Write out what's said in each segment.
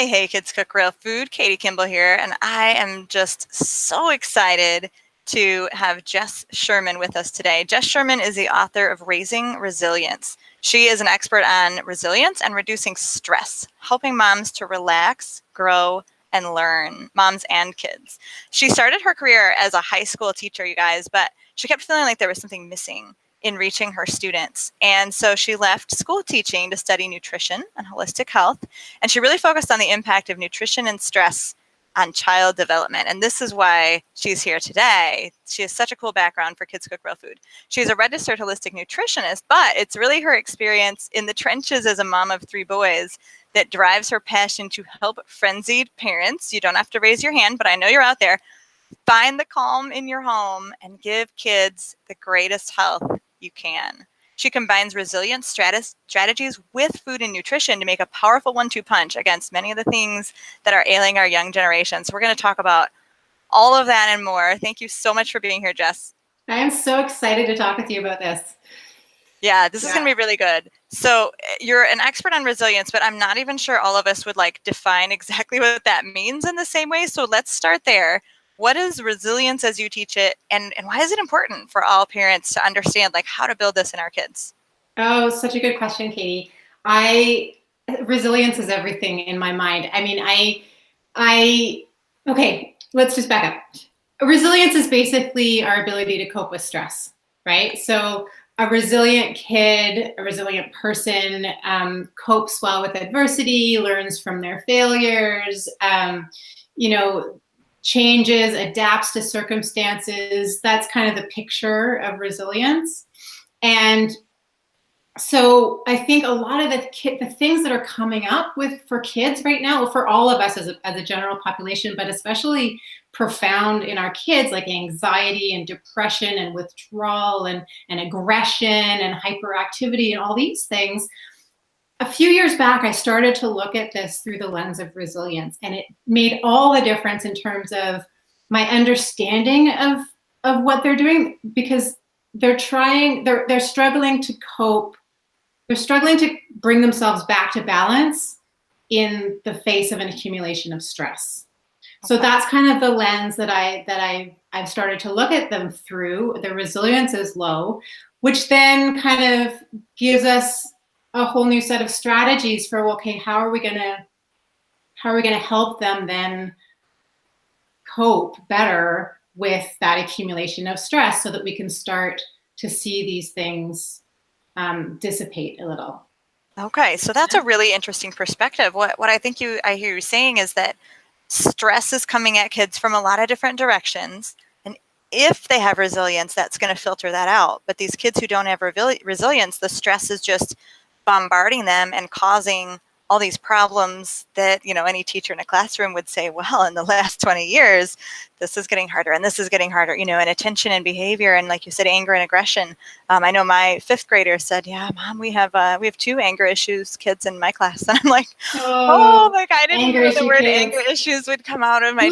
Hey, kids cook real food. Katie Kimball here, and I am just so excited to have Jess Sherman with us today. Jess Sherman is the author of Raising Resilience. She is an expert on resilience and reducing stress, helping moms to relax, grow, and learn, moms and kids. She started her career as a high school teacher, you guys, but she kept feeling like there was something missing in reaching her students. And so she left school teaching to study nutrition and holistic health. And she really focused on the impact of nutrition and stress on child development. And this is why she's here today. She has such a cool background for Kids Cook Real Food. She's a registered holistic nutritionist, but it's really her experience in the trenches as a mom of 3 boys that drives her passion to help frenzied parents. You don't have to raise your hand, but I know you're out there. Find the calm in your home and give kids the greatest health you can. She combines resilience strategies with food and nutrition to make a powerful 1-2 punch against many of the things that are ailing our young generation. So we're going to talk about all of that and more. Thank you so much for being here, Jess. I am so excited to talk with you about this. Yeah, this is going to be really good. So you're an expert on resilience, but I'm not even sure all of us would define exactly what that means in the same way. So let's start there. What is resilience as you teach it, and why is it important for all parents to understand how to build this in our kids? Oh, such a good question, Katie. Resilience is everything in my mind. I mean, okay, let's just back up. Resilience is basically our ability to cope with stress, right? So a resilient kid, a resilient person copes well with adversity, learns from their failures, changes, adapts to circumstances. That's kind of the picture of resilience. And so I think a lot of the things that are coming up for kids right now, for all of us as a general population, but especially profound in our kids, like anxiety and depression and withdrawal and aggression and hyperactivity and all these things. A few years back, I started to look at this through the lens of resilience, and it made all the difference in terms of my understanding of what they're doing, because they're struggling to cope. They're struggling to bring themselves back to balance in the face of an accumulation of stress. So that's kind of the lens that I've started to look at them through. Their resilience is low, which then kind of gives us a whole new set of strategies for, okay, how are we going to help them then cope better with that accumulation of stress, so that we can start to see these things dissipate a little. Okay, so that's a really interesting perspective. What I think I hear you saying is that stress is coming at kids from a lot of different directions, and if they have resilience, that's going to filter that out. But these kids who don't have resilience, the stress is just bombarding them and causing all these problems that any teacher in a classroom would say, well, in the last 20 years this is getting harder and this is getting harder, and attention and behavior, and like you said, anger and aggression. I know my 5th grader said, yeah, Mom, we have 2 anger issues kids in my class. And I'm like, oh my God, I didn't know the word anger issues would come out of my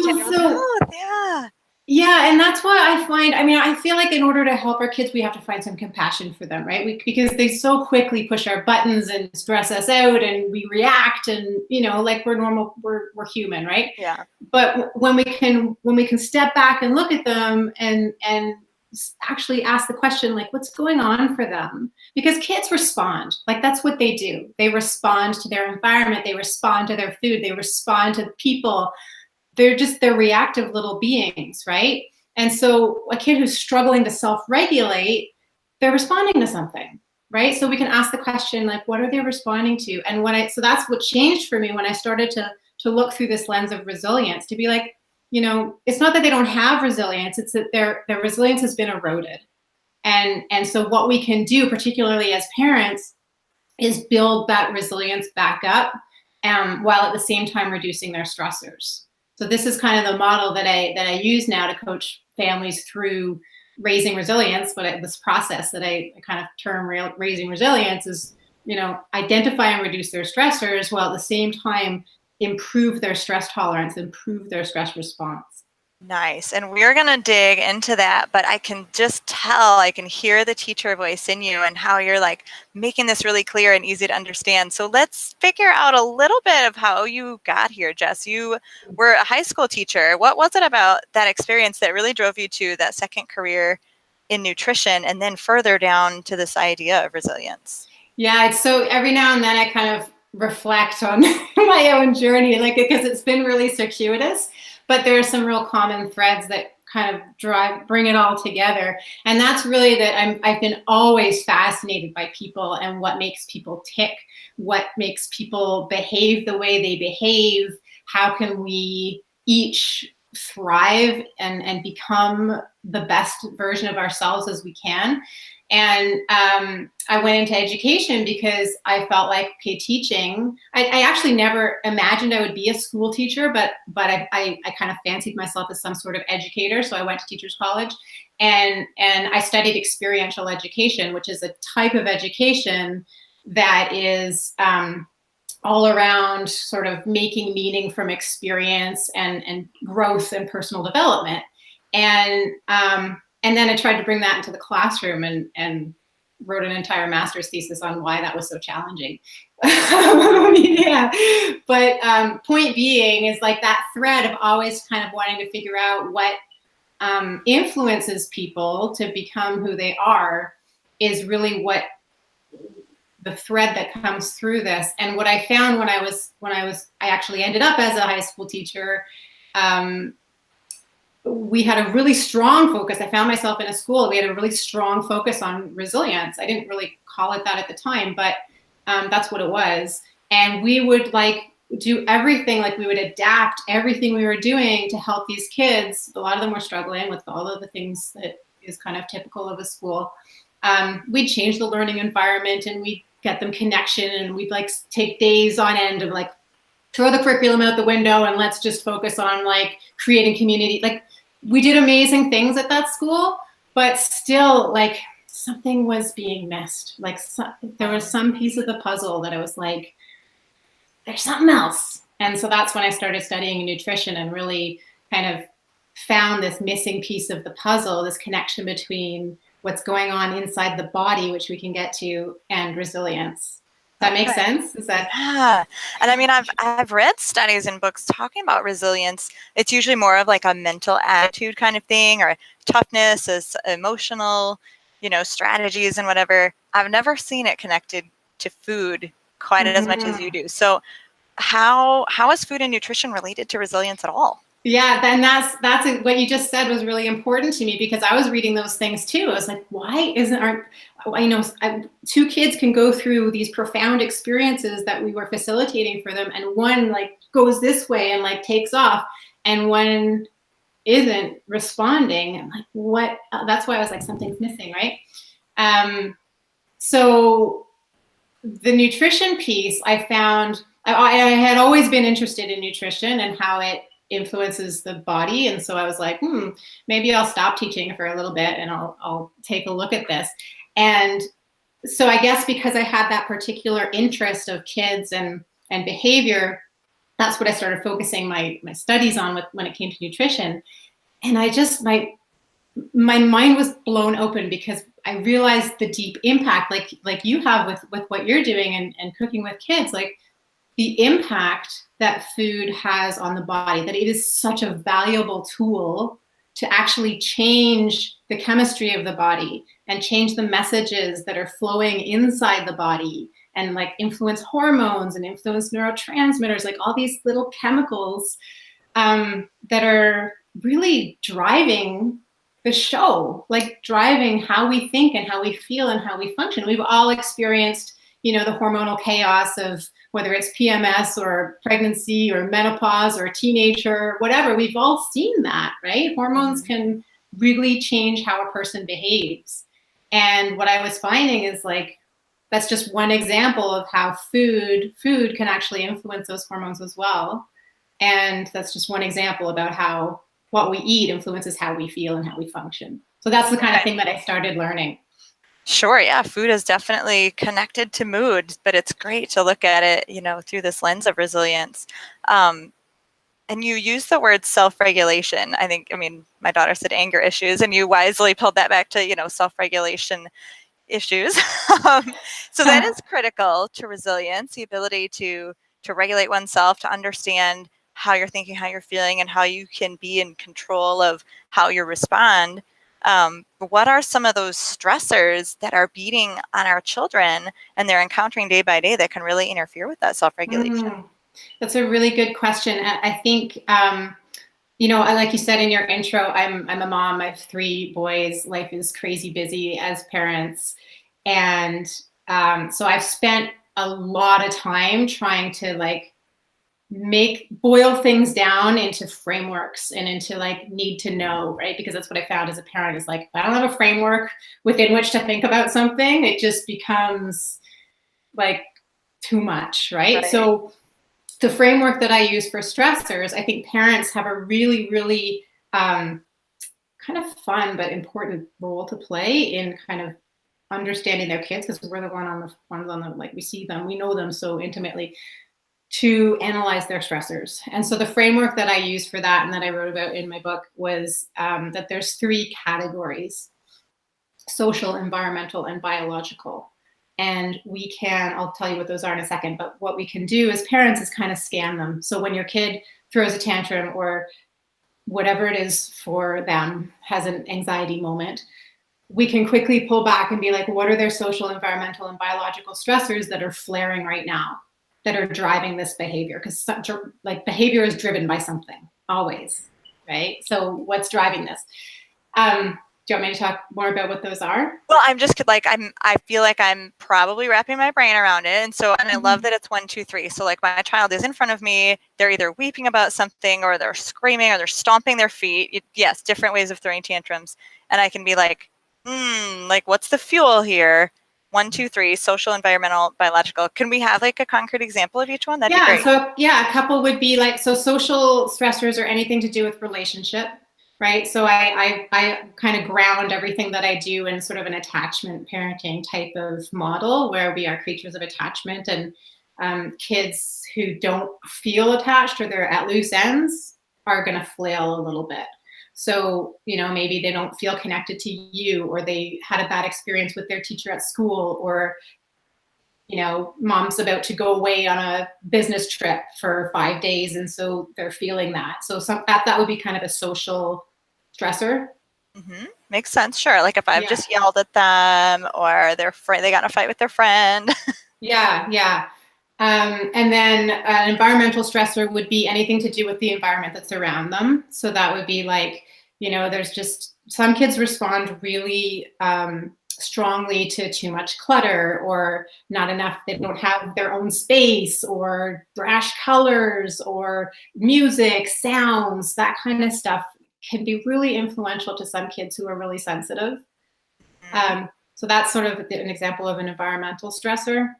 Yeah, and that's what I find. I mean, I feel like in order to help our kids, we have to find some compassion for them, right? Because they so quickly push our buttons and stress us out, and we react, and like we're normal, we're human, right? Yeah. But when we can step back and look at them and actually ask the question, like, what's going on for them? Because kids respond. Like, that's what they do. They respond to their environment. They respond to their food. They respond to people. They're reactive little beings, right? And so a kid who's struggling to self-regulate, they're responding to something, right? So we can ask the question, like, what are they responding to? And so that's what changed for me when I started to look through this lens of resilience, to be like, it's not that they don't have resilience, it's that their resilience has been eroded. And so what we can do, particularly as parents, is build that resilience back up, while at the same time reducing their stressors. So this is kind of the model that I use now to coach families through raising resilience. But this process that I kind of term raising resilience is, identify and reduce their stressors, while at the same time improve their stress tolerance, improve their stress response. Nice. And we're going to dig into that, but I can just tell, I can hear the teacher voice in you and how you're like making this really clear and easy to understand. So let's figure out a little bit of how you got here, Jess. You were a high school teacher. What was it about that experience that really drove you to that second career in nutrition and then further down to this idea of resilience? Yeah, it's so every now and then I kind of reflect on my own journey, like because it's been really circuitous, but there are some real common threads that kind of bring it all together. And that's really that I've been always fascinated by people and what makes people tick, what makes people behave the way they behave, how can we each thrive and become the best version of ourselves as we can. And I went into education because I felt like, okay, teaching. I actually never imagined I would be a school teacher, but I kind of fancied myself as some sort of educator. So I went to teachers college, and I studied experiential education, which is a type of education that is all around sort of making meaning from experience and growth and personal development. And then I tried to bring that into the classroom and wrote an entire master's thesis on why that was so challenging. Yeah, but point being is like that thread of always kind of wanting to figure out what influences people to become who they are is really what the thread that comes through this. And what I found when I actually ended up as a high school teacher, we had a really strong focus. I found myself in a school. We had a really strong focus on resilience. I didn't really call it that at the time, but that's what it was. And we would like do everything, like we would adapt everything we were doing to help these kids. A lot of them were struggling with all of the things that is kind of typical of a school. We'd change the learning environment and we'd get them connection, and we'd like take days on end of like throw the curriculum out the window and let's just focus on like creating community. Like we did amazing things at that school, but still like something was being missed. Like there was some piece of the puzzle that I was like, there's something else. And so that's when I started studying nutrition and really kind of found this missing piece of the puzzle, this connection between what's going on inside the body, which we can get to, and resilience. Does that make sense? Yeah. And I mean, I've read studies and books talking about resilience. It's usually more of like a mental attitude kind of thing, or toughness is emotional, strategies and whatever. I've never seen it connected to food quite as much as you do. So how is food and nutrition related to resilience at all? Yeah, then that's what you just said was really important to me, because I was reading those things too. I was like, why two kids can go through these profound experiences that we were facilitating for them, and one like goes this way and like takes off, and one isn't responding. I'm like, what? That's why I was like, something's missing, right? So the nutrition piece, I found I had always been interested in nutrition and how it influences the body. And so I was like, maybe I'll stop teaching for a little bit and I'll take a look at this. And so I guess because I had that particular interest of kids and behavior, that's what I started focusing my studies on when it came to nutrition. And I just, my mind was blown open, because I realized the deep impact, like you have with what you're doing and cooking with kids, like the impact that food has on the body, that it is such a valuable tool to actually change the chemistry of the body and change the messages that are flowing inside the body, and like influence hormones and influence neurotransmitters, like all these little chemicals that are really driving the show, like driving how we think and how we feel and how we function. We've all experienced, the hormonal chaos of whether it's PMS or pregnancy or menopause or teenager, whatever. We've all seen that, right? Hormones can really change how a person behaves. And what I was finding is like, that's just one example of how food can actually influence those hormones as well. And that's just one example about how what we eat influences how we feel and how we function. So that's the kind of thing that I started learning. Sure. Yeah. Food is definitely connected to mood, but it's great to look at it, through this lens of resilience. And you use the word self-regulation. I think, I mean, my daughter said anger issues, and you wisely pulled that back to, self-regulation issues. So that is critical to resilience, the ability to regulate oneself, to understand how you're thinking, how you're feeling, and how you can be in control of how you respond. What are some of those stressors that are beating on our children and they're encountering day by day that can really interfere with that self-regulation? That's a really good question. I think, like you said in your intro, I'm a mom. I have 3 boys. Life is crazy busy as parents. And so I've spent a lot of time trying to boil things down into frameworks and into need to know, right? Because that's what I found as a parent is if I don't have a framework within which to think about something, it just becomes too much, right? So the framework that I use for stressors, I think parents have a really, really kind of fun but important role to play in kind of understanding their kids, because we're the ones on the we see them, we know them so intimately, to analyze their stressors. And so the framework that I use for that and that I wrote about in my book was that there's 3 categories: social, environmental, and biological. And I'll tell you what those are in a second, but what we can do as parents is kind of scan them. So when your kid throws a tantrum or whatever it is for them, has an anxiety moment, we can quickly pull back and be like, what are their social, environmental, and biological stressors that are flaring right now, that are driving this behavior? Because behavior is driven by something, always, right? So what's driving this? Do you want me to talk more about what those are? Well, I'm just I feel like I'm probably wrapping my brain around it. And I love that it's 1, 2, 3. So my child is in front of me, they're either weeping about something or they're screaming or they're stomping their feet. Yes, different ways of throwing tantrums. And I can be what's the fuel here? 1, 2, 3, social, environmental, biological. Can we have a concrete example of each one? That'd be great. So a couple would be social stressors are anything to do with relationship. Right. So I kind of ground everything that I do in sort of an attachment parenting type of model where we are creatures of attachment, and kids who don't feel attached or they're at loose ends are going to flail a little bit. So, maybe they don't feel connected to you, or they had a bad experience with their teacher at school, or mom's about to go away on a business trip for 5 days, and so they're feeling that. So that would be kind of a social stressor. Mm-hmm. Makes sense. Sure. If I've just yelled at them, or they got in a fight with their friend. Yeah. And then an environmental stressor would be anything to do with the environment that's around them. So that would be there's just some kids respond really strongly to too much clutter, or not enough, they don't have their own space, or brash colors, or music, sounds, that kind of stuff can be really influential to some kids who are really sensitive. So that's sort of an example of an environmental stressor.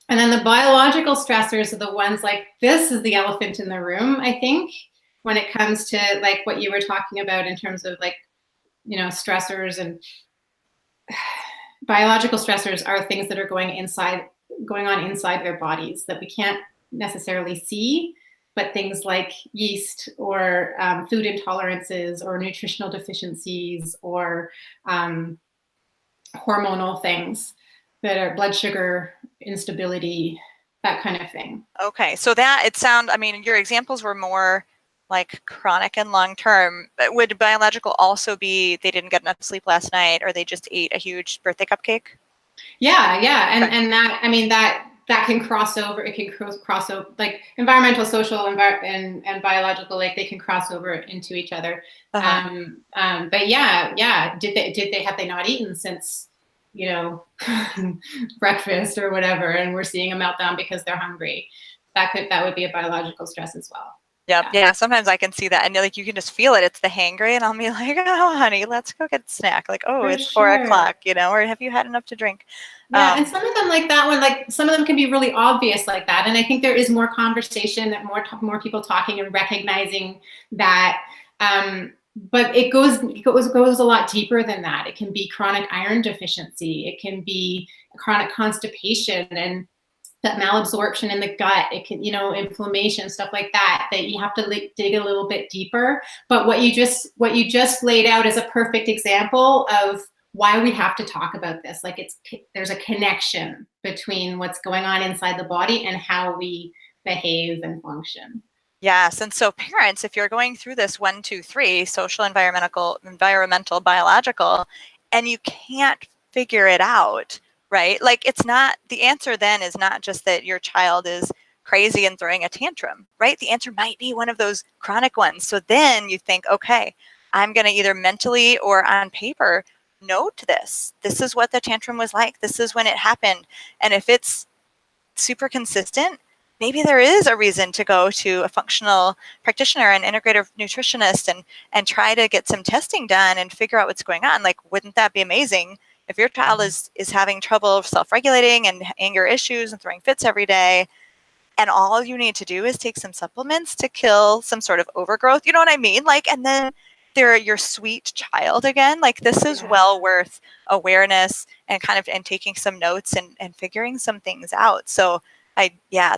And then the biological stressors are the ones this is the elephant in the room, I think, when it comes to what you were talking about in terms of stressors. And biological stressors are things that are going on inside their bodies that we can't necessarily see, but things like yeast, or food intolerances, or nutritional deficiencies, or hormonal things that are blood sugar instability, that kind of thing. Okay, so your examples were more chronic and long-term. But would biological also be they didn't get enough sleep last night, or they just ate a huge birthday cupcake? Yeah. And that can cross over. It can cross over, environmental, social, and biological, they can cross over into each other. But have they not eaten since breakfast or whatever, and we're seeing a meltdown because they're hungry? That would be a biological stress as well. Yep. Yeah. Sometimes I can see that, and you can just feel it. It's the hangry, and I'll be like, "Oh, honey, let's go get a snack." It's 4 o'clock, or have you had enough to drink? Yeah, and some of them that one, some of them can be really obvious like that. And I think there is more conversation, that more people talking and recognizing that. But it goes a lot deeper than that. It can be chronic iron deficiency. It can be chronic constipation, and that malabsorption in the gut, it can, inflammation, stuff like that, that you have to dig a little bit deeper. But what you just laid out is a perfect example of why we have to talk about this. Like there's a connection between what's going on inside the body and how we behave and function. Yes. And so parents, if you're going through this 1, 2, 3, social, environmental, biological, and you can't figure it out, right? Like it's not, the answer then is not just that your child is crazy and throwing a tantrum, right? The answer might be one of those chronic ones. So then you think, okay, I'm going to either mentally or on paper note this. This is what the tantrum was like. This is when it happened. And if it's super consistent, maybe there is a reason to go to a functional practitioner and integrative nutritionist and try to get some testing done and figure out what's going on. Like, wouldn't that be amazing if your child is having trouble self-regulating and anger issues and throwing fits every day, and all you need to do is take some supplements to kill some sort of overgrowth? You know what I mean? Like, and then they're your sweet child again. Like, this is well worth awareness and taking some notes and figuring some things out. So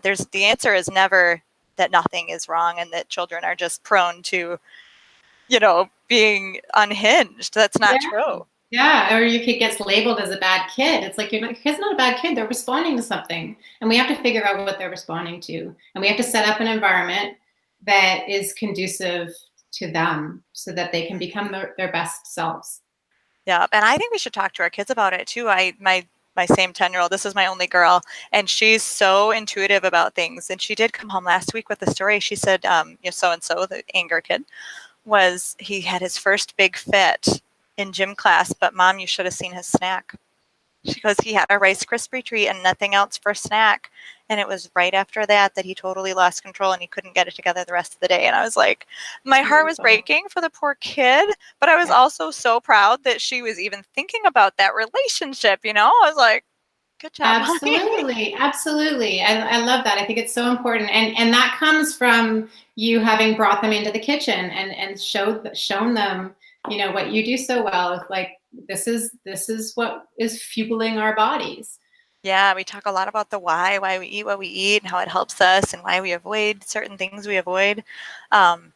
there's, the answer is never that nothing is wrong and that children are just prone to, being unhinged. That's not true. Yeah, or your kid gets labeled as a bad kid. It's like, your kid's not a bad kid. They're responding to something. And we have to figure out what they're responding to. And we have to set up an environment that is conducive to them so that they can become their best selves. Yeah, and I think we should talk to our kids about it too. My same 10-year-old, this is my only girl, and she's so intuitive about things. And she did come home last week with a story. She said, so-and-so, the anger kid, he had his first big fit in gym class, but Mom, you should have seen his snack. She goes, he had a Rice Krispie treat and nothing else for snack. And it was right after that he totally lost control and he couldn't get it together the rest of the day. And I was like, my heart was breaking for the poor kid, but I was also so proud that she was even thinking about that relationship. I was like, good job. Absolutely. Absolutely. I love that. I think it's so important. And that comes from you having brought them into the kitchen and shown them, what you do so well. Like, this is what is fueling our bodies. Yeah, we talk a lot about the why we eat what we eat and how it helps us and why we avoid certain things we avoid. And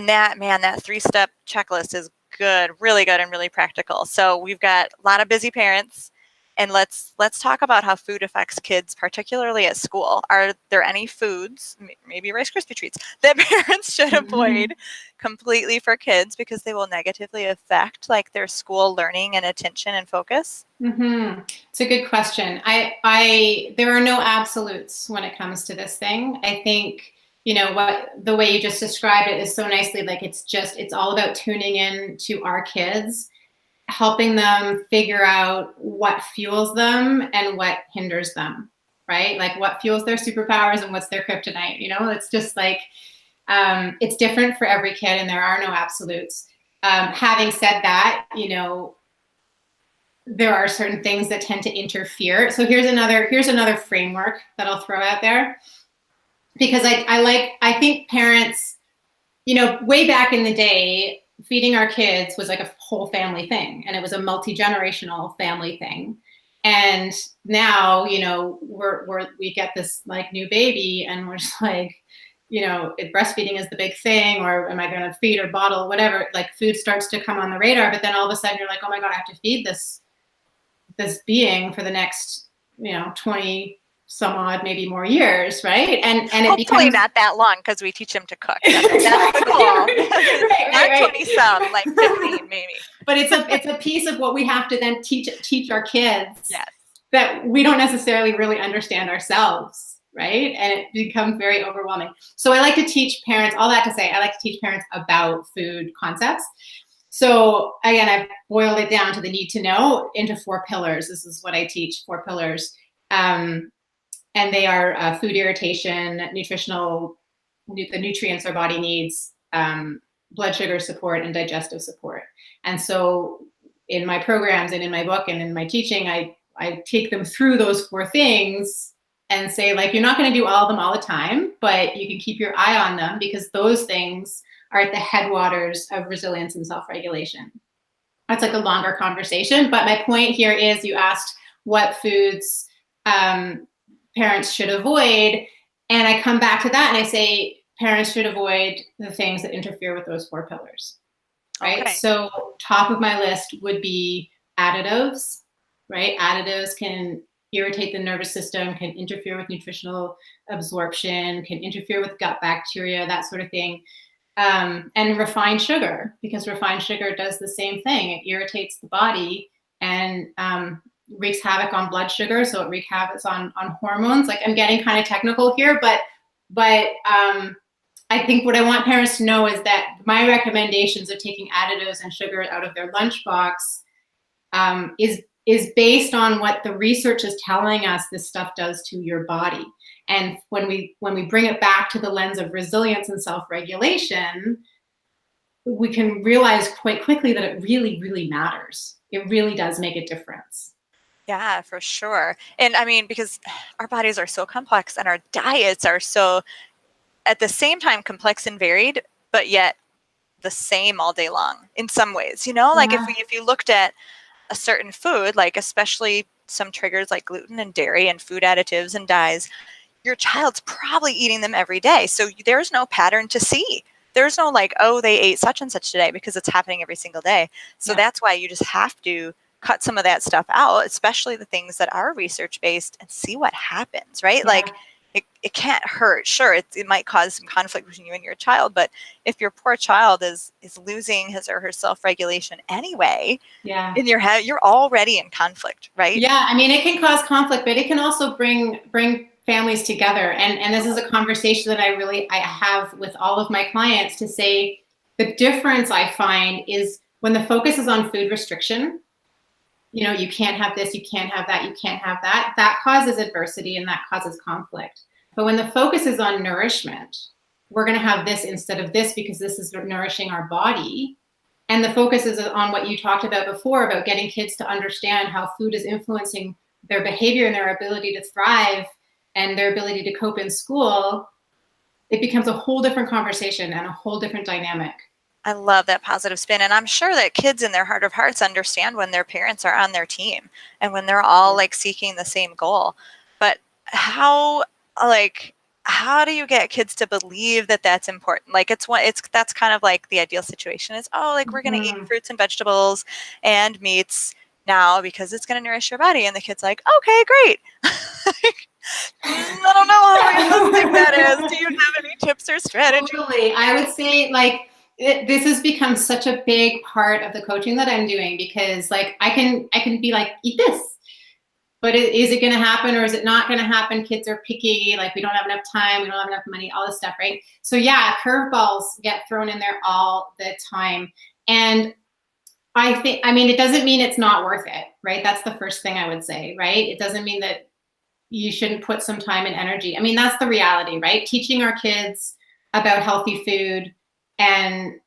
that 3-step checklist is good, really good and really practical. So we've got a lot of busy parents, and let's talk about how food affects kids, particularly at school. Are there any foods, maybe Rice Krispie treats, that parents should avoid completely for kids because they will negatively affect their school learning and attention and focus? It's a good question. There are no absolutes when it comes to this thing. I think, the way you just described it is so nicely, like it's all about tuning in to our kids, helping them figure out what fuels them and what hinders them, right? Like what fuels their superpowers and what's their kryptonite. It's just like, it's different for every kid and there are no absolutes. Having said that, there are certain things that tend to interfere. So here's another framework that I'll throw out there, because I think parents, way back in the day, feeding our kids was like a whole family thing, and it was a multi-generational family thing. And now, we get this like new baby and we're just like, if breastfeeding is the big thing, or am I going to feed or bottle, whatever, like food starts to come on the radar, but then all of a sudden you're like, oh my God, I have to feed this being for the next, 20 some odd, maybe more years, right? And hopefully it becomes not that long, because we teach them to cook. That's the goal. Not 20 some, like 15 maybe. But it's a piece of what we have to then teach our kids. Yes. That we don't necessarily really understand ourselves, right? And it becomes very overwhelming. So I like to teach parents, all that to say, I like to teach parents about food concepts. So again, I've boiled it down to the need to know into 4 pillars. This is what I teach, 4 pillars. And they are food irritation, the nutrients our body needs, blood sugar support, and digestive support. And so in my programs and in my book and in my teaching, I take them through those 4 things and say, like, you're not going to do all of them all the time, but you can keep your eye on them, because those things are at the headwaters of resilience and self-regulation. That's like a longer conversation. But my point here is, you asked what foods parents should avoid. And I come back to that and I say, parents should avoid the things that interfere with those 4 pillars, right? Okay. So top of my list would be additives, right? Additives can irritate the nervous system, can interfere with nutritional absorption, can interfere with gut bacteria, that sort of thing. And refined sugar, because refined sugar does the same thing. It irritates the body and wreaks havoc on blood sugar, so it wreaks havoc on hormones. Like, I'm getting kind of technical here, but I think what I want parents to know is that my recommendations of taking additives and sugar out of their lunchbox is based on what the research is telling us this stuff does to your body. And when we bring it back to the lens of resilience and self-regulation, we can realize quite quickly that it really, really matters. It really does make a difference. Yeah, for sure. And I mean, because our bodies are so complex and our diets are so at the same time complex and varied, but yet the same all day long in some ways, like Yeah. if you looked at a certain food, like especially some triggers like gluten and dairy and food additives and dyes, your child's probably eating them every day. So there's no pattern to see. There's no like, oh, they ate such and such today, because it's happening every single day. So that's why you just have to cut some of that stuff out, especially the things that are research based, and see what happens, right? Yeah. Like it can't hurt. Sure, it might cause some conflict between you and your child, but if your poor child is losing his or her self-regulation anyway, Yeah. in your head, you're already in conflict, right? Yeah, I mean, it can cause conflict, but it can also bring families together. And this is a conversation that I have with all of my clients, to say the difference I find is when the focus is on food restriction, you can't have this, you can't have that, you can't have that, that causes adversity and that causes conflict. But when the focus is on nourishment, we're going to have this instead of this because this is nourishing our body. And the focus is on what you talked about before, about getting kids to understand how food is influencing their behavior and their ability to thrive and their ability to cope in school. It becomes a whole different conversation and a whole different dynamic. I love that positive spin. And I'm sure that kids in their heart of hearts understand when their parents are on their team and when they're all like seeking the same goal. But how do you get kids to believe that that's important? Like that's kind of like the ideal situation is, oh, like we're going to eat fruits and vegetables and meats now because it's going to nourish your body. And the kid's like, okay, great. I don't know how realistic that is. Do you have any tips or strategies? Totally. I would say this has become such a big part of the coaching that I'm doing, because like I can be like, eat this, but is it going to happen or is it not going to happen? Kids are picky. Like, we don't have enough time. We don't have enough money, all this stuff. Right. So yeah, curveballs get thrown in there all the time. And it doesn't mean it's not worth it. Right. That's the first thing I would say. Right. It doesn't mean that you shouldn't put some time and energy. I mean, that's the reality, right? Teaching our kids about healthy food and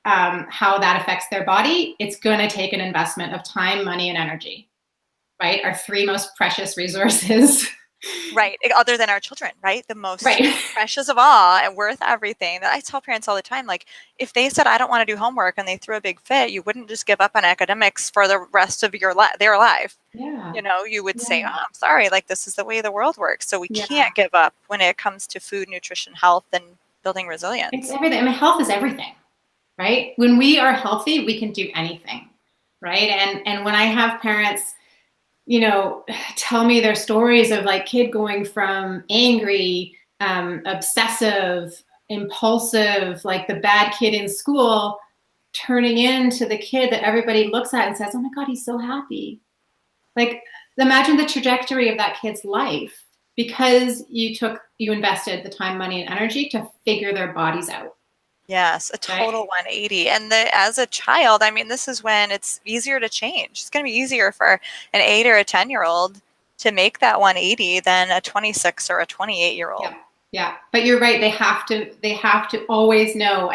how that affects their body, it's going to take an investment of time, money, and energy, right? Our 3 most precious resources. Right. Other than our children, right? The most precious of all and worth everything. I tell parents all the time, like, if they said, I don't want to do homework, and they threw a big fit, you wouldn't just give up on academics for the rest of their life. Yeah. You would say, oh, I'm sorry, like, this is the way the world works. So we can't give up when it comes to food, nutrition, health, and building resilience. It's everything. I mean, health is everything, right? When we are healthy, we can do anything, right? And when I have parents tell me their stories of like kid going from angry, obsessive, impulsive, like the bad kid in school, turning into the kid that everybody looks at and says, oh my God, he's so happy. Like, imagine the trajectory of that kid's life because you invested the time, money, and energy to figure their bodies out. Yes, a total 180. And as a child, I mean, this is when it's easier to change. It's going to be easier for an 8 or a 10-year-old to make that 180 than a 26 or a 28-year-old. Yeah. But you're right. They have to always know.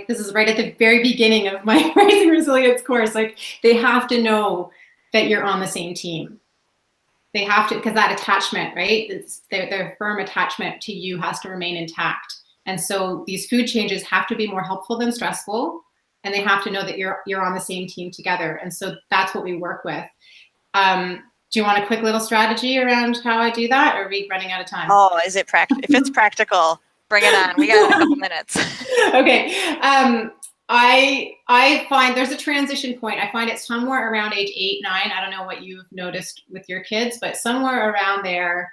This is right at the very beginning of my Raising Resilience course. Like, they have to know that you're on the same team. They have to, because that attachment, right? Their firm attachment to you has to remain intact. And so these food changes have to be more helpful than stressful, and they have to know that you're on the same team together. And so that's what we work with. Do you want a quick little strategy around how I do that, or are we running out of time? Oh, is it practical? If it's practical, bring it on. We got a couple minutes. Okay. I find there's a transition point. I find it somewhere around age 8, 9. I don't know what you've noticed with your kids, but somewhere around there,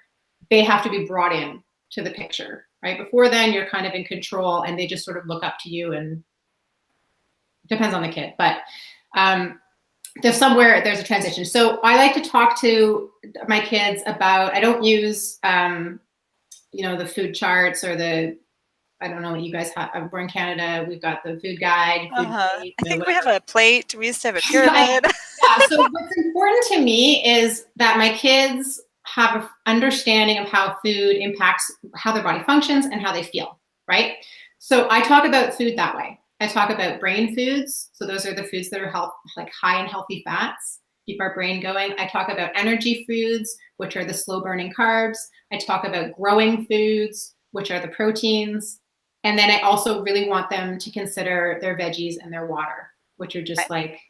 they have to be brought in to the picture, right? Before then, you're kind of in control, and they just sort of look up to you, and depends on the kid, but there's a transition. So I like to talk to my kids about, I don't use, the food charts or I don't know what you guys have. We're in Canada. We've got the food guide. I think we have a plate. We used to have a pyramid. Yeah. So what's important to me is that my kids have an understanding of how food impacts how their body functions and how they feel, right? So I talk about food that way. I talk about brain foods. So those are the foods that are high in healthy fats, keep our brain going. I talk about energy foods, which are the slow burning carbs. I talk about growing foods, which are the proteins. And then I also really want them to consider their veggies and their water, which are just like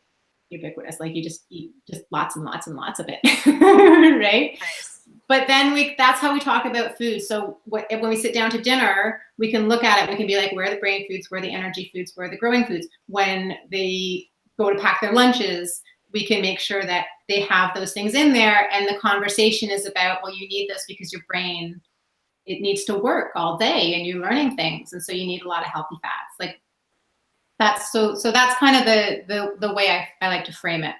ubiquitous. Like you just eat just lots and lots and lots of it, right? Nice. But then that's how we talk about food. So when we sit down to dinner, we can look at it. We can be like, where are the brain foods? Where are the energy foods? Where are the growing foods? When they go to pack their lunches, we can make sure that they have those things in there. And the conversation is about, well, you need this because your brain, it needs to work all day and you're learning things. And so you need a lot of healthy fats. Like that's so that's kind of the way I like to frame it.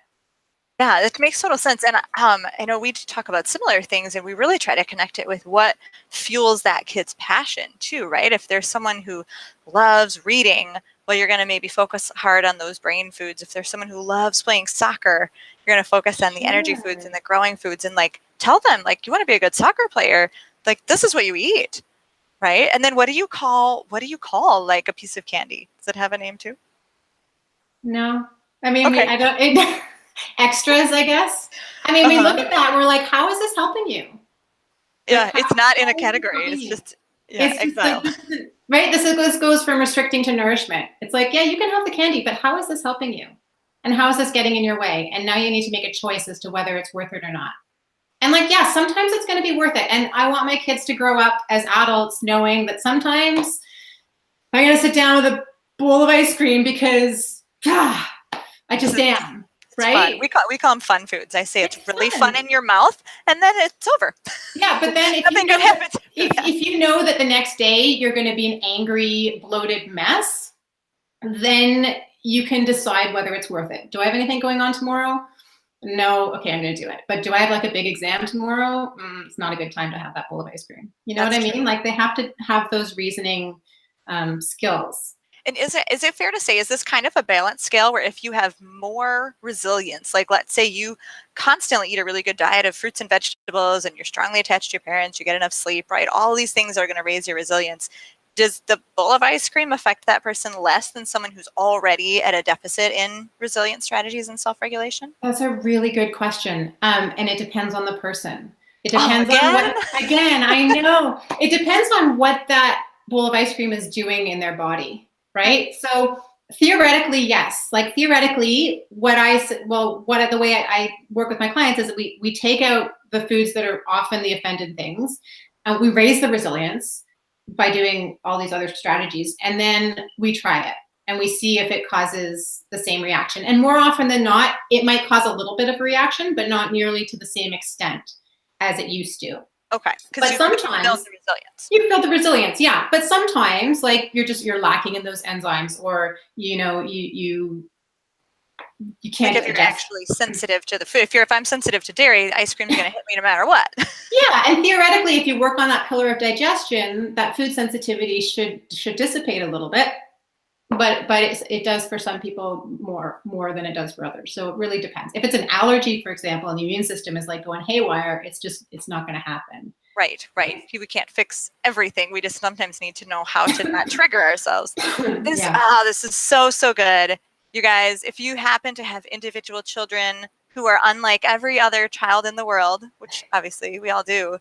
Yeah, it makes total sense. And I know we talk about similar things, and we really try to connect it with what fuels that kid's passion too, right? If there's someone who loves reading, well, you're going to maybe focus hard on those brain foods. If there's someone who loves playing soccer, you're going to focus on the energy foods and the growing foods, and like tell them, like, you want to be a good soccer player, like this is what you eat, right? And then what do you call like a piece of candy? Does it have a name too? No, I mean, Okay. I don't. Extras, I guess. I mean, we look at that, we're like, how is this helping you? Yeah, it's not in a category. It's just, exile. Right? This goes from restricting to nourishment. It's like, yeah, you can have the candy, but how is this helping you? And how is this getting in your way? And now you need to make a choice as to whether it's worth it or not. And like, yeah, sometimes it's going to be worth it. And I want my kids to grow up as adults knowing that sometimes I'm going to sit down with a bowl of ice cream because I just am. Right? We call them fun foods. I say it's really fun in your mouth, and then it's over. Yeah, but then if you know that the next day you're going to be an angry, bloated mess, then you can decide whether it's worth it. Do I have anything going on tomorrow? No. Okay, I'm going to do it. But do I have like a big exam tomorrow? It's not a good time to have that bowl of ice cream. You know what I mean? True. Like they have to have those reasoning skills. And is it fair to say, is this kind of a balance scale where if you have more resilience, like let's say you constantly eat a really good diet of fruits and vegetables and you're strongly attached to your parents, you get enough sleep, right? All these things are going to raise your resilience. Does the bowl of ice cream affect that person less than someone who's already at a deficit in resilience strategies and self-regulation? That's a really good question. And it depends on the person. It depends on I know. It depends on what that bowl of ice cream is doing in their body. Right. So theoretically, yes. Like theoretically, the way I work with my clients is that we take out the foods that are often the offended things, and we raise the resilience by doing all these other strategies. And then we try it and we see if it causes the same reaction. And more often than not, it might cause a little bit of a reaction, but not nearly to the same extent as it used to. Okay, because sometimes you build the resilience, yeah. But sometimes, like you're lacking in those enzymes, or you can't. Like if you're actually sensitive to the food, if I'm sensitive to dairy, ice cream's going to hit me no matter what. Yeah, and theoretically, if you work on that pillar of digestion, that food sensitivity should dissipate a little bit. But it does for some people more than it does for others. So it really depends. If it's an allergy, for example, and the immune system is like going haywire, it's not going to happen. Right. We can't fix everything. We just sometimes need to know how to not trigger ourselves. This is so good. You guys, if you happen to have individual children who are unlike every other child in the world, which obviously we all do,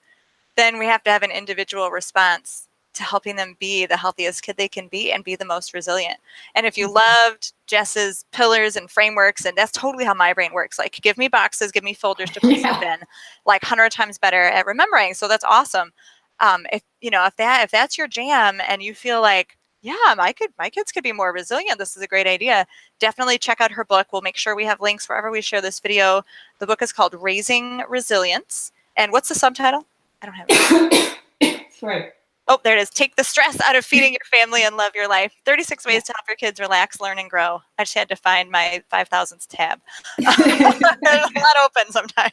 then we have to have an individual response to helping them be the healthiest kid they can be and be the most resilient. And if you loved Jess's pillars and frameworks, and that's totally how my brain works, like give me boxes, give me folders to put stuff in, like 100 times better at remembering. So that's awesome. If that's your jam and you feel like, yeah, my kids could be more resilient, this is a great idea, definitely check out her book. We'll make sure we have links wherever we share this video. The book is called Raising Resilience. And what's the subtitle? I don't have it. Sorry. Oh, there it is. Take the stress out of feeding your family and love your life. 36 ways to help your kids relax, learn, and grow. I just had to find my 5,000th tab. There's a lot open sometimes.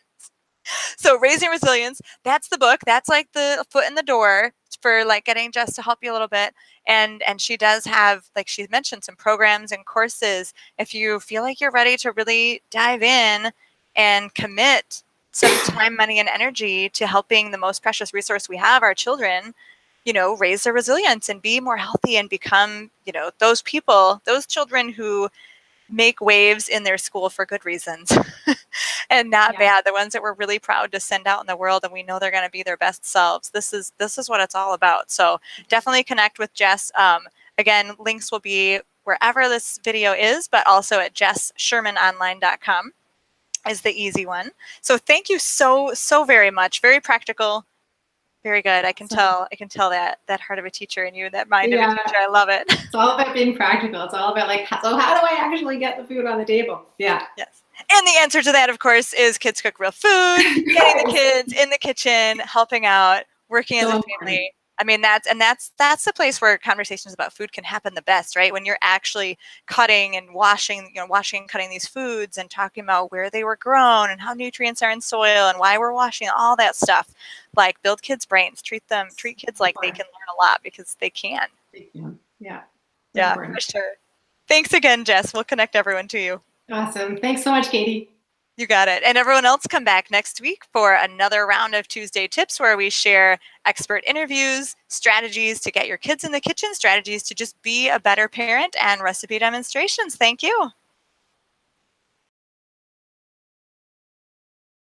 So Raising Resilience, that's the book. That's like the foot in the door for like getting Jess to help you a little bit. And she does have, like she mentioned, some programs and courses. If you feel like you're ready to really dive in and commit some time, money, and energy to helping the most precious resource we have, our children, raise their resilience and be more healthy and become, those people, those children who make waves in their school for good reasons and not bad, the ones that we're really proud to send out in the world and we know they're going to be their best selves. This is what it's all about. So definitely connect with Jess. Again, links will be wherever this video is, but also at jessshermanonline.com is the easy one. So thank you so very much. Very practical. Very good. I can tell that heart of a teacher in you, that mind of a teacher. I love it. It's all about being practical. It's all about like, so how do I actually get the food on the table? Yeah. Yes. And the answer to that, of course, is Kids Cook Real Food, getting the kids in the kitchen, helping out, working as a family. I mean, that's the place where conversations about food can happen the best, right? When you're actually cutting and washing and cutting these foods and talking about where they were grown and how nutrients are in soil and why we're washing, all that stuff. Like build kids' brains, treat kids like they can learn a lot because they can. Yeah. Yeah, for sure. Thanks again, Jess. We'll connect everyone to you. Awesome. Thanks so much, Katie. You got it. And everyone else, come back next week for another round of Tuesday Tips where we share expert interviews, strategies to get your kids in the kitchen, strategies to just be a better parent, and recipe demonstrations. Thank you.